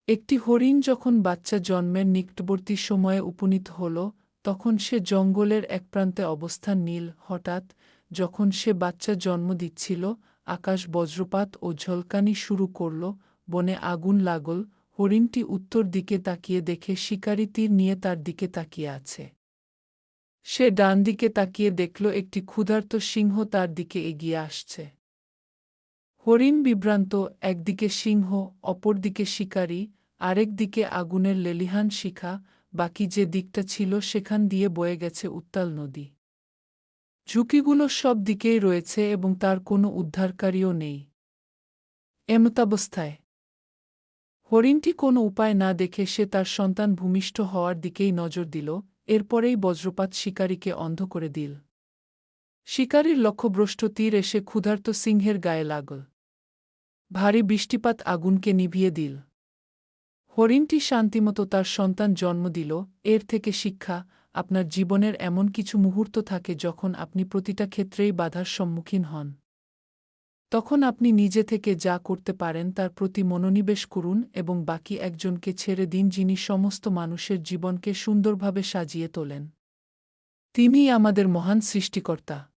একটি হরিণ যখন বাচ্চা জন্মের নিকটবর্তী সময়ে উপনীত হল, তখন সে জঙ্গলের এক প্রান্তে অবস্থান নিল। হঠাৎ, যখন সে বাচ্চা জন্ম দিচ্ছিল, আকাশ বজ্রপাত ও ঝলকানি শুরু করল, বনে আগুন লাগল। হরিণটি উত্তর দিকে তাকিয়ে দেখে শিকারী তীর নিয়ে তার দিকে তাকিয়ে আছে। সে ডান দিকে তাকিয়ে দেখল একটি ক্ষুধার্ত সিংহ তার দিকে এগিয়ে আসছে। হরিণ বিভ্রান্ত, একদিকে সিংহ, অপরদিকে শিকারী, আরেক দিকে আগুনের লেলিহান শিখা, বাকি যে দিকটা ছিল সেখান দিয়ে বয়ে গেছে উত্তাল নদী। ঝুঁকিগুলো সব দিকেই রয়েছে এবং তার কোনো উদ্ধারকারীও নেই। এমতাবস্থায় হরিণটি কোনো উপায় না দেখে সে তার সন্তান ভূমিষ্ঠ হওয়ার দিকেই নজর দিল। এরপরেই বজ্রপাত শিকারীকে অন্ধ করে দিল। শিকারীর লক্ষ্যভ্রষ্ট তীর এসে ক্ষুধার্ত সিংহের গায়ে লাগল। ভারী বৃষ্টিপাত আগুনকে নিভিয়ে দিল। হরিণটি শান্তিমতো তার সন্তান জন্ম দিল। এর থেকে শিক্ষা, আপনার জীবনের এমন কিছু মুহূর্ত থাকে যখন আপনি প্রতিটা ক্ষেত্রেই বাধার সম্মুখীন হন। তখন আপনি নিজে থেকে যা করতে পারেন তার প্রতি মনোনিবেশ করুন এবং বাকি একজনকে ছেড়ে দিন যিনি সমস্ত মানুষের জীবনকে সুন্দরভাবে সাজিয়ে তোলেন। তিনিই আমাদের মহান সৃষ্টিকর্তা।